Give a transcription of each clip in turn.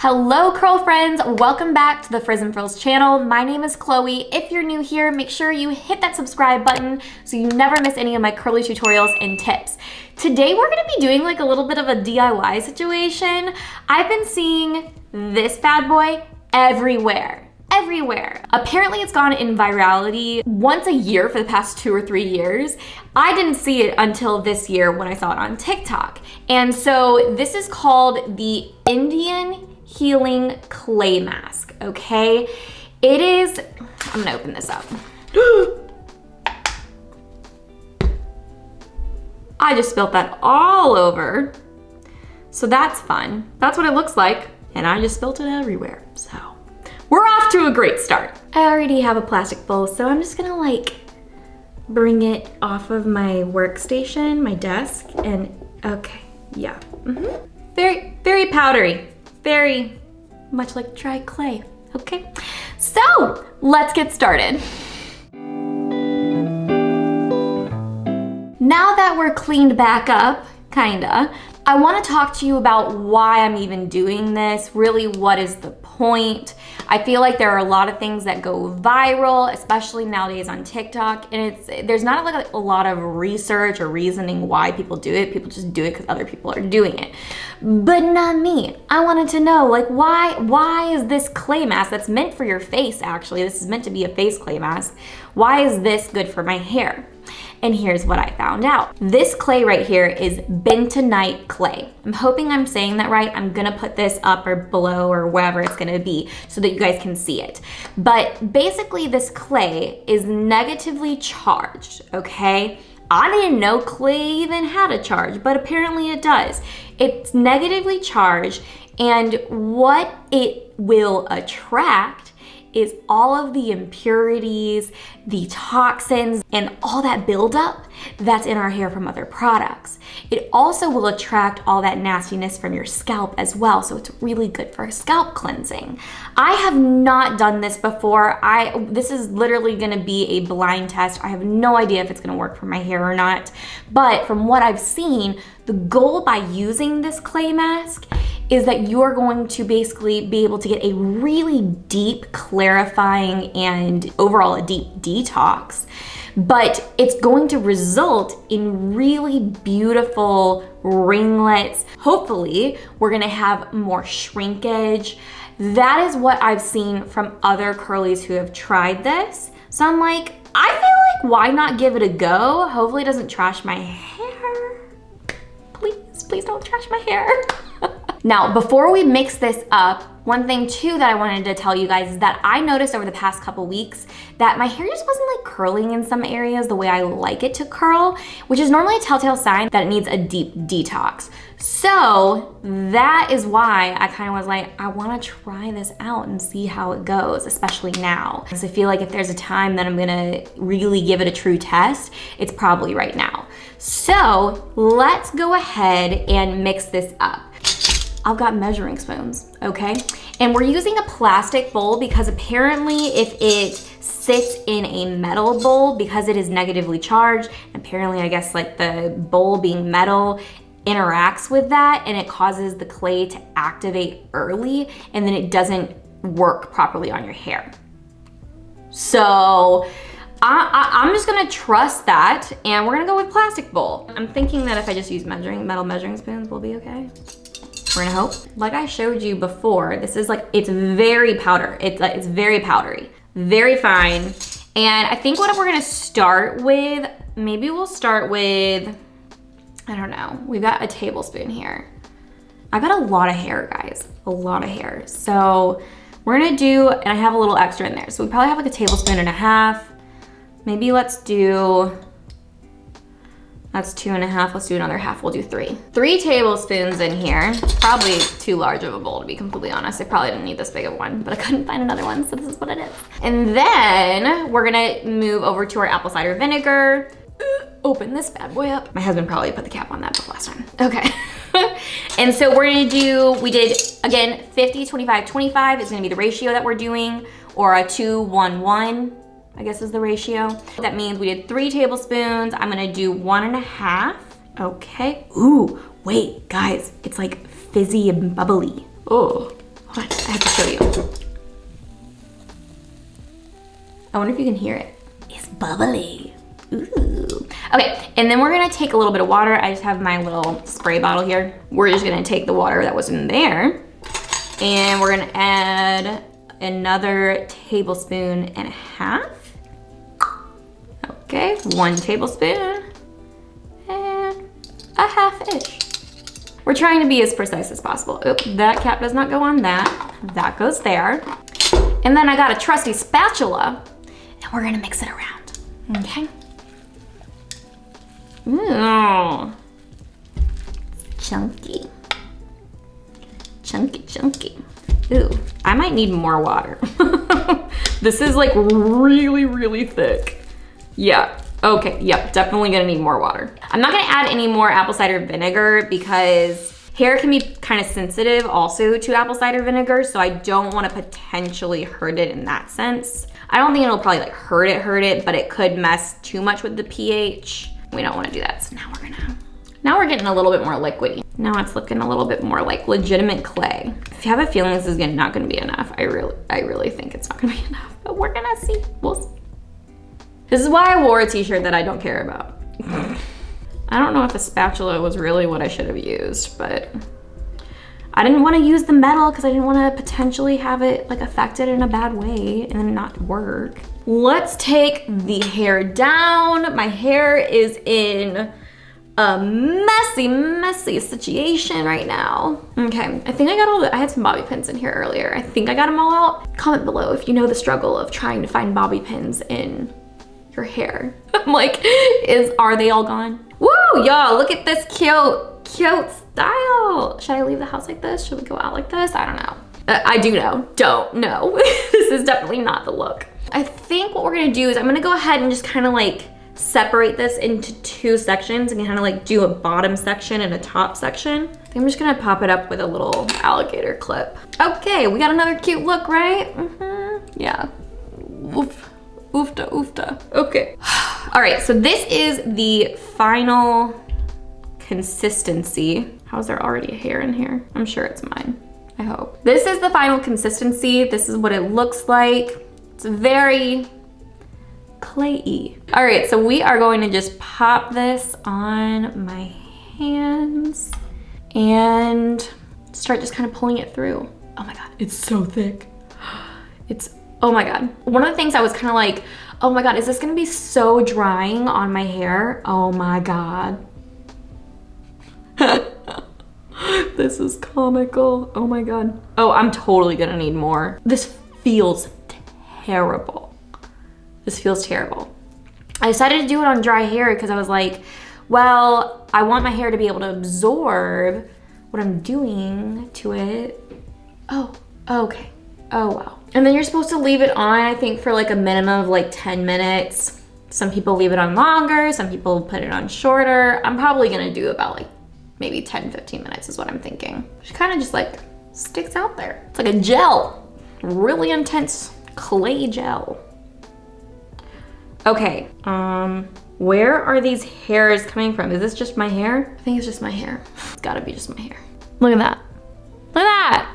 Hello curl friends, welcome back to the Frizzandfrillzz channel. My name is Chloe. If you're new here, make sure you hit that subscribe button so you never miss any of my curly tutorials and tips. Today we're gonna be doing like a little bit of a DIY situation. I've been seeing this bad boy everywhere. Apparently it's gone in virality once a year for the past 2 or 3 years. I didn't see it until this year when I saw it on TikTok. And so this is called the Indian Healing Clay Mask, okay? It is, I'm gonna open this up. I just spilled that all over. So that's fun. That's what it looks like. And I just spilled it everywhere, so. We're off to a great start. I already have a plastic bowl, so I'm just gonna like bring it off of my workstation, my desk, and okay, yeah. Very, very powdery. Very much like dry clay, okay? So, let's get started. Now that we're cleaned back up, kinda, I wanna talk to you about why I'm even doing this, really what is the point. I feel like there are a lot of things that go viral, especially nowadays on TikTok, and there's not like a lot of research or reasoning why people do it. People just do it because other people are doing it. But not me. I wanted to know, like, why is this clay mask that's meant for your face, actually, this is meant to be a face clay mask, why is this good for my hair? And here's what I found out. This clay right here is bentonite clay. I'm hoping I'm saying that right. I'm gonna put this up or below or wherever it's gonna be so that you guys can see it. But basically this clay is negatively charged, okay? I didn't know clay even had a charge, but apparently it does. It's negatively charged, and what it will attract is all of the impurities, the toxins, and all that buildup that's in our hair from other products. It also will attract all that nastiness from your scalp as well, so it's really good for scalp cleansing. I have not done this before. This is literally gonna be a blind test. I have no idea if it's gonna work for my hair or not, but from what I've seen, the goal by using this clay mask is that you're going to basically be able to get a really deep clarifying and overall a deep detox, but it's going to result in really beautiful ringlets. Hopefully, we're gonna have more shrinkage. That is what I've seen from other curlies who have tried this. So I'm like, I feel like why not give it a go? Hopefully it doesn't trash my hair. Please don't trash my hair. Now, before we mix this up, one thing too that I wanted to tell you guys is that I noticed over the past couple weeks that my hair just wasn't like curling in some areas the way I like it to curl, which is normally a telltale sign that it needs a deep detox. So that is why I kind of was like, I want to try this out and see how it goes, especially now. Because I feel like if there's a time that I'm gonna really give it a true test, it's probably right now. So let's go ahead and mix this up. I've got measuring spoons, okay? And we're using a plastic bowl because apparently if it sits in a metal bowl, because it is negatively charged, apparently I guess like the bowl being metal interacts with that and it causes the clay to activate early and then it doesn't work properly on your hair. So I'm just gonna trust that and we're gonna go with plastic bowl. I'm thinking that if I just use metal measuring spoons, we'll be okay. We're gonna hope. Like I showed you before, this is like, it's very powder. It's very powdery, very fine. And I think what we're gonna start with, maybe we'll start with, I don't know, we've got a tablespoon here. I got a lot of hair, guys, a lot of hair. So we're gonna do, and I have a little extra in there. So we probably have like a tablespoon and a half. Maybe let's do, that's 2.5, let's do another half, we'll do 3. 3 tablespoons in here, probably too large of a bowl to be completely honest. I probably didn't need this big of one, but I couldn't find another one, so this is what it is. And then we're gonna move over to our apple cider vinegar. Open this bad boy up. My husband probably put the cap on that before last time. Okay. And so we're gonna do, we did, again, 50, 25, 25 is gonna be the ratio that we're doing, or a 2, 1, 1. I guess is the ratio. That means we did 3 tablespoons. I'm gonna do 1.5. Okay. Ooh, wait, guys, it's like fizzy and bubbly. Oh, Hold on, I have to show you. I wonder if you can hear it. It's bubbly. Ooh. Okay, and then we're gonna take a little bit of water. I just have my little spray bottle here. We're just gonna take the water that was in there and we're gonna add another 1.5 tablespoons. Okay, 1 tablespoon and a half-ish. We're trying to be as precise as possible. Oop, that cap does not go on that. That goes there. And then I got a trusty spatula and we're gonna mix it around, okay? Ooh, chunky. Chunky, chunky. Ooh, I might need more water. This is like really, really thick. Yeah, okay, yep, definitely gonna need more water. I'm not gonna add any more apple cider vinegar because hair can be kind of sensitive also to apple cider vinegar, so I don't wanna potentially hurt it in that sense. I don't think it'll probably like hurt it, but it could mess too much with the pH. We don't wanna do that, so now we're getting a little bit more liquidy. Now it's looking a little bit more like legitimate clay. If you have a feeling this is not gonna be enough, I really think it's not gonna be enough, but we're gonna see, we'll see. This is why I wore a t-shirt that I don't care about. I don't know if the spatula was really what I should have used, but I didn't want to use the metal because I didn't want to potentially have it like affected in a bad way and then not work. Let's take the hair down. My hair is in a messy situation right now. Okay, I think I got I had some bobby pins in here earlier. I think I got them all out. Comment below if you know the struggle of trying to find bobby pins in your hair. I'm like, are they all gone? Woo, y'all, look at this cute style. Should I leave the house like this? Should we go out like this? I don't know. I do know, don't know. This is definitely not the look. I think what we're gonna do is I'm gonna go ahead and just kind of like separate this into 2 sections and kind of like do a bottom section and a top section. I think I'm just gonna pop it up with a little alligator clip. Okay, we got another cute look, right? Mm-hmm. Yeah. Oof. Oofta, oofta. Okay. All right, so this is the final consistency. How is there already a hair in here? I'm sure it's mine, I hope. This is the final consistency. This is what it looks like. It's very clayey. All right, so we are going to just pop this on my hands and start just kind of pulling it through. Oh my God, it's so thick. Oh my God. One of the things I was kind of like, oh my God, is this gonna be so drying on my hair? Oh my God. This is comical. Oh my God. Oh, I'm totally gonna need more. This feels terrible. This feels terrible. I decided to do it on dry hair because I was like, well, I want my hair to be able to absorb what I'm doing to it. Oh, okay. Oh, wow. And then you're supposed to leave it on, I think, for like a minimum of like 10 minutes. Some people leave it on longer, some people put it on shorter. I'm probably gonna do about like maybe 10, 15 minutes is what I'm thinking. It kind of just like sticks out there. It's like a gel, really intense clay gel. Okay, where are these hairs coming from? Is this just my hair? I think it's just my hair. It's gotta be just my hair. Look at that. Look at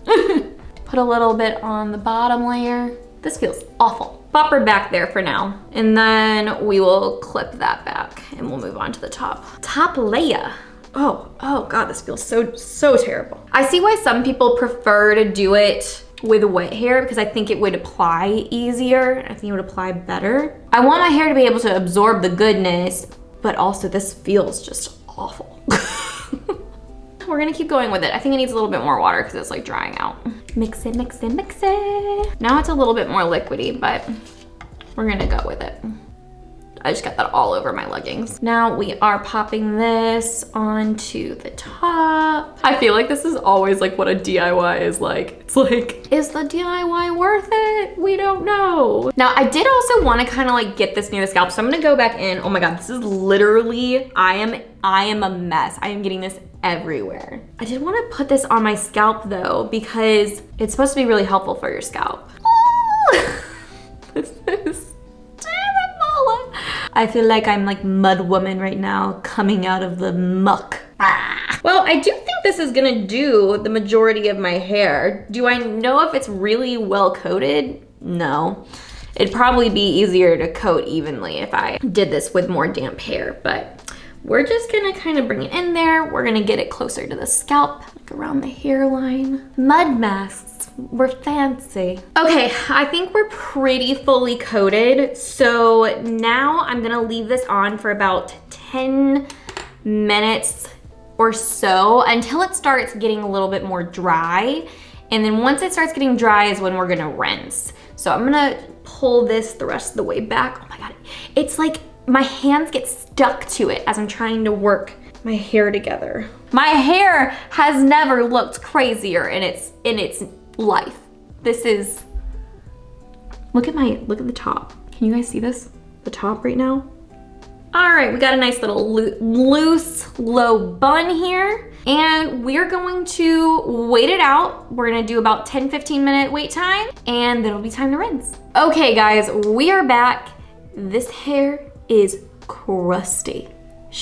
that. Put a little bit on the bottom layer. This feels awful. Pop her back there for now. And then we will clip that back and we'll move on to the top. Top layer. Oh God, this feels so terrible. I see why some people prefer to do it with wet hair because I think it would apply easier. I think it would apply better. I want my hair to be able to absorb the goodness, but also this feels just awful. We're gonna keep going with it. I think it needs a little bit more water because it's like drying out. Mix it, mix it, mix it. Now it's a little bit more liquidy, but we're gonna go with it. I just got that all over my leggings. Now we are popping this onto the top. I feel like this is always like what a DIY is like. It's like, is the DIY worth it? We don't know. Now I did also want to kind of like get this near the scalp. So I'm gonna go back in. Oh my God, this is literally, I am a mess. I am getting this everywhere. I did want to put this on my scalp though, because it's supposed to be really helpful for your scalp. This is terrible. I feel like I'm like Mud Woman right now, coming out of the muck. Well, I do think this is gonna do the majority of my hair. Do I know if it's really well coated? No. It'd probably be easier to coat evenly if I did this with more damp hair, but we're just gonna kind of bring it in there. We're gonna get it closer to the scalp, like around the hairline. Mud masks, we're fancy. Okay, I think we're pretty fully coated. So now I'm gonna leave this on for about 10 minutes or so until it starts getting a little bit more dry. And then once it starts getting dry is when we're gonna rinse. So I'm gonna pull this the rest of the way back. Oh my God, it's like my hands get stuck to it as I'm trying to work my hair together. My hair has never looked crazier in its life. This is, look at the top. Can you guys see this? The top right now? All right, we got a nice little loose, low bun here. And we're going to wait it out. We're gonna do about 10-15 minute wait time, and then it'll be time to rinse. Okay guys, we are back. This hair is crusty.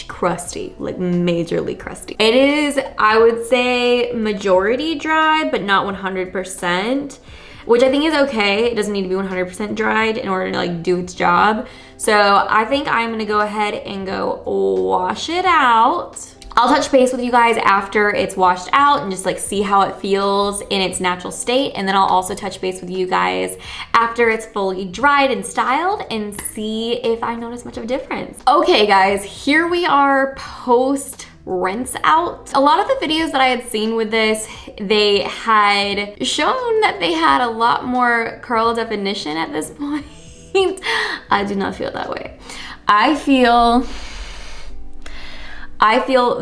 Crusty, like majorly crusty. It is, I would say, majority dry, but not 100%, which I think is okay. It doesn't need to be 100% dried in order to like do its job. So I think I'm gonna go ahead and go wash it out. I'll touch base with you guys after it's washed out and just like see how it feels in its natural state. And then I'll also touch base with you guys after it's fully dried and styled and see if I notice much of a difference. Okay guys, here we are post rinse out. A lot of the videos that I had seen with this, they had shown that they had a lot more curl definition at this point. I do not feel that way. I feel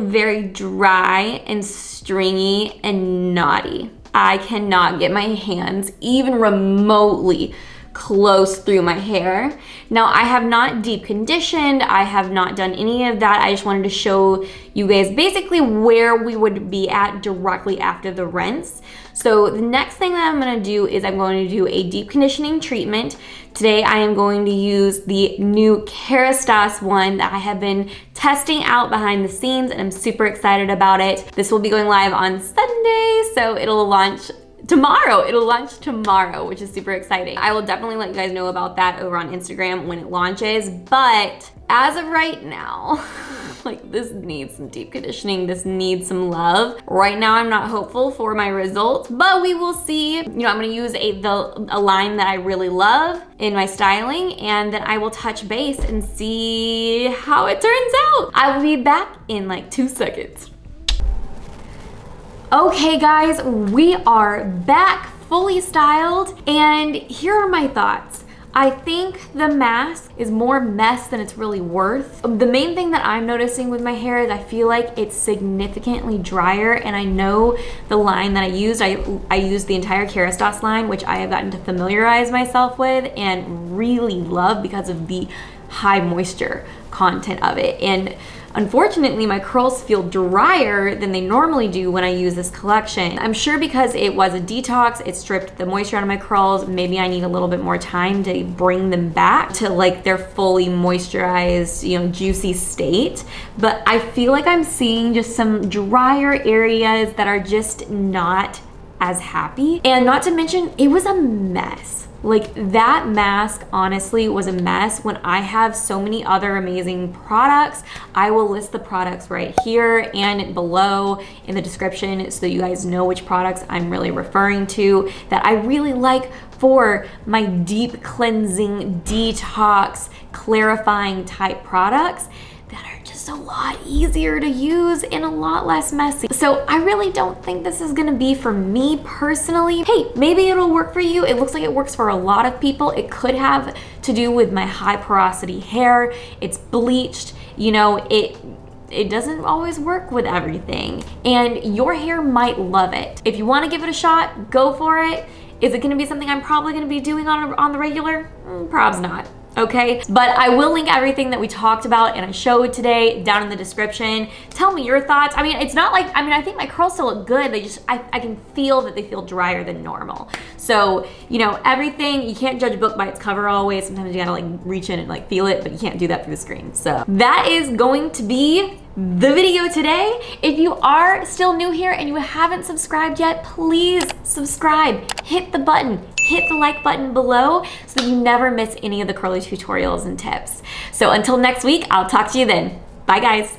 very dry and stringy and knotty. I cannot get my hands even remotely close through my hair. Now, I have not deep conditioned. I have not done any of that. I just wanted to show you guys basically where we would be at directly after the rinse. So the next thing that I'm gonna do is I'm going to do a deep conditioning treatment. Today, I am going to use the new Kerastase one that I have been testing out behind the scenes, and I'm super excited about it. This will be going live on Sunday, so it'll launch tomorrow. It'll launch tomorrow, which is super exciting. I will definitely let you guys know about that over on Instagram when it launches, but as of right now, like this needs some deep conditioning. This needs some love. Right now, I'm not hopeful for my results, but we will see. You know, I'm gonna use a line that I really love in my styling, and then I will touch base and see how it turns out. I will be back in like 2 seconds. Okay guys, we are back fully styled, and here are my thoughts. I think the mask is more mess than it's really worth. The main thing that I'm noticing with my hair is I feel like it's significantly drier, and I know the line that I used, I used the entire Kerastase line, which I have gotten to familiarize myself with and really love because of the high moisture content of it. And unfortunately, my curls feel drier than they normally do when I use this collection. I'm sure because it was a detox, it stripped the moisture out of my curls. Maybe I need a little bit more time to bring them back to like their fully moisturized, you know, juicy state. But I feel like I'm seeing just some drier areas that are just not as happy. And not to mention, it was a mess. Like that mask honestly was a mess. When I have so many other amazing products, I will list the products right here and below in the description so that you guys know which products I'm really referring to that I really like for my deep cleansing, detox, clarifying type products that are just a lot easier to use and a lot less messy. So I really don't think this is gonna be for me personally. Hey, maybe it'll work for you. It looks like it works for a lot of people. It could have to do with my high porosity hair. It's bleached, you know, it doesn't always work with everything, and your hair might love it. If you wanna give it a shot, go for it. Is it gonna be something I'm probably gonna be doing on the regular? Probs not. Okay, but I will link everything that we talked about and I showed today down in the description. Tell me your thoughts. I mean, it's not like, I think my curls still look good. They just, I can feel that they feel drier than normal. So So, you know, everything, you can't judge a book by its cover always. Sometimes you gotta like reach in and like feel it, but you can't do that through the screen. So that is going to be the video today. If you are still new here and you haven't subscribed yet, please subscribe. Hit the button, hit the like button below so that you never miss any of the curly tutorials and tips. So until next week, I'll talk to you then. Bye guys.